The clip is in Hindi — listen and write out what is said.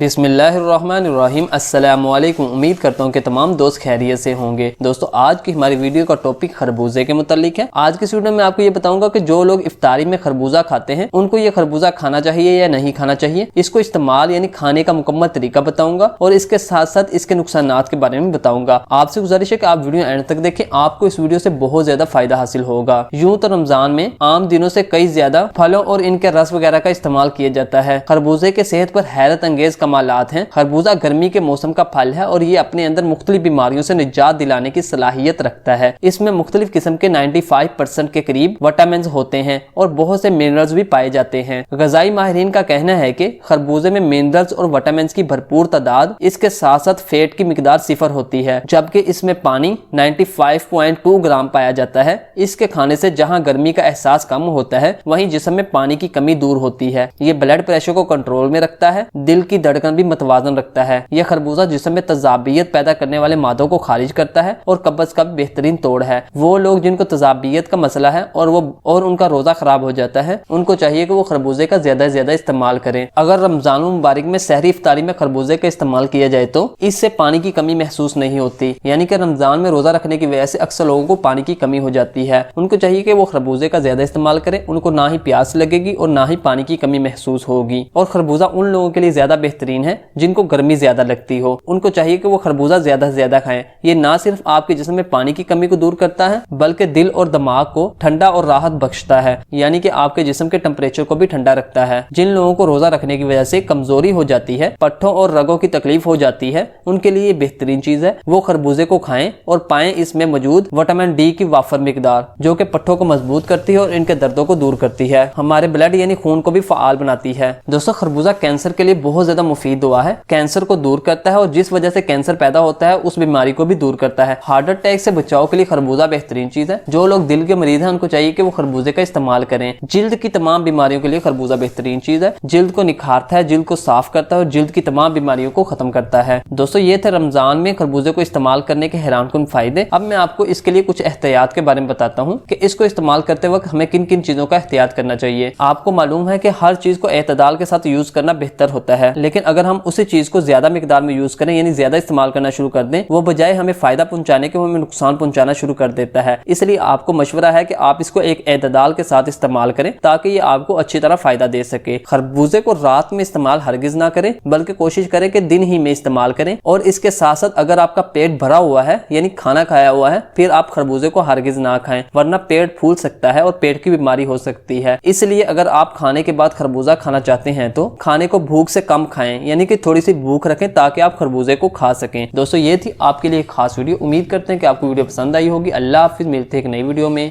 बिस्मिल्लाहिर्रहमानिर्रहीम। अस्सलामुअलैकुम। उम्मीद करता हूँ कि तमाम दोस्त खैरियत से होंगे। दोस्तों, आज की हमारी वीडियो का टॉपिक खरबूजे के मुतालिक है। आज की वीडियो में आपको ये बताऊंगा कि जो लोग इफ्तारी में खरबूजा खाते हैं उनको ये खरबूजा खाना चाहिए या नहीं खाना चाहिए। इसको इस्तेमाल यानी खाने का मुकम्मल तरीका बताऊंगा और इसके साथ साथ इसके नुकसानात के बारे में बताऊंगा। आपसे गुजारिश है कि आप वीडियो एंड तक देखें, आपको इस वीडियो से बहुत ज्यादा फायदा हासिल होगा। यूं तो रमजान में आम दिनों से कई ज्यादा फलों और इनके रस वगैरह का इस्तेमाल किया जाता है। खरबूजे के सेहत पर हैरत अंगेज कमालात हैं। खरबूजा गर्मी के मौसम का फल है और ये अपने अंदर मुख्तलिफ बीमारियों से निजात दिलाने की सलाहियत रखता है। इसमें मुख्तलिफ किस्म के 95% के करीब विटामिन होते हैं और बहुत से मिनरल्स भी पाए जाते हैं। गजाई माहिरीन का कहना है कि खरबूजे में मिनरल्स और विटामिन की भरपूर तादाद, इसके साथ साथ फैट की मिकदार 0 होती है, जबकि इसमें पानी 95.2 ग्राम पाया जाता है। इसके खाने से जहां गर्मी का एहसास कम होता है, वहीं जिस्म में पानी की कमी दूर होती है। ये ब्लड प्रेशर को कंट्रोल में रखता है, दिल की धड़कन भी मतवाजन रखता है। यह खरबूजा जिस्म में तजाबियत पैदा करने वाले मादों को खारिज करता है और कब्ज का बेहतरीन तोड़ है। वो लोग जिनको तजाबियत का मसला है और उनका रोजा खराब हो जाता है, उनको चाहिए कि वो खरबूजे का ज्यादा से ज्यादा इस्तेमाल करें। अगर रमजान मुबारक में सहरी इफ्तारी में खरबूजे का इस्तेमाल किया जाए तो इससे पानी की कमी महसूस नहीं होती। यानी कि रमजान में रोजा रखने की वजह से अक्सर लोगों को पानी की कमी हो जाती है। उनको चाहिए कि वो खरबूजे का ज्यादा इस्तेमाल करें। उनको ना ही प्यास लगेगी और ना ही पानी की कमी महसूस होगी। और खरबूजा उन लोगों के लिए ज्यादा बेहतरीन है जिनको गर्मी ज्यादा लगती हो। उनको चाहिए कि वो खरबूजा ज्यादा से ज्यादा खाएं। ये ना सिर्फ आपके जिस्म में पानी की कमी को दूर करता है, बल्कि दिल और दिमाग को ठंडा और राहत बख्शता है। यानी कि आपके जिस्म के टेम्परेचर को भी ठंडा रखता है। जिन लोगों को रोजा रखने की वजह से कमजोरी हो जाती है, पट्ठों और रगों की तकलीफ हो जाती है, उनके लिए ये बेहतरीन चीज है। वो खरबूजे को खाएं और पाएं इसमें मौजूद विटामिन डी की वाफर मिकदार, जो कि पट्ठों को मजबूत करती है और इनके दर्दों को दूर करती है। हमारे ब्लड यानी खून को भी फाल बनाती है। दोस्तों, खरबूजा कैंसर के लिए बहुत ज्यादा मुफीद दुआ है। कैंसर को दूर करता है और जिस वजह से कैंसर पैदा होता है उस बीमारी को भी दूर करता है। हार्ट अटैक से बचाव के लिए खरबूजा बेहतरीन चीज है। जो लोग दिल के मरीज हैं उनको चाहिए कि वो खरबूजे का इस्तेमाल करें। जिल्द की तमाम बीमारियों के लिए खरबूजा बेहतरीन चीज है। जिल्द को निखारता है, जिल्द को साफ करता है और जिल्द की तमाम बीमारियों को खत्म करता है। दोस्तों, ये थे रमजान में खरबूजे को इस्तेमाल करने के हैरानकुन फायदे। अब मैं आपको इसके लिए कुछ एहतियात के बारे में बताता हूँ कि इसको इस्तेमाल करते वक्त हमें किन किन चीजों का एहतियात करना चाहिए। आपको मालूम है कि हर चीज को एतदाल के साथ यूज करना बेहतर होता है, लेकिन अगर हम उसी चीज को ज्यादा मिकदार में यूज करें यानी ज्यादा इस्तेमाल करना शुरू कर दें, वो बजाय हमें फायदा पहुंचाने के वो हमें नुकसान पहुंचाना शुरू कर देता है। इसलिए आपको मशवरा है कि आप इसको एक एतदाल के साथ इस्तेमाल करें ताकि ये आपको अच्छी तरह फायदा दे सके। खरबूजे को रात में इस्तेमाल हरगिज ना करें, बल्कि कोशिश करें कि दिन ही में इस्तेमाल करें। और इसके साथ साथ अगर आपका पेट भरा हुआ है यानी खाना खाया हुआ है, फिर आप खरबूजे को हरगिज ना खाएं, वरना पेट फूल सकता है और पेट की बीमारी हो सकती है। इसलिए अगर आप खाने के बाद खरबूजा खाना चाहते हैं तो खाने को भूख से कम खाएं, यानी कि थोड़ी सी भूख रखें ताकि आप खरबूजे को खा सकें। दोस्तों, ये थी आपके लिए खास वीडियो। उम्मीद करते हैं कि आपको वीडियो पसंद आई होगी। अल्लाह हाफिज, मिलते हैं एक नई वीडियो में।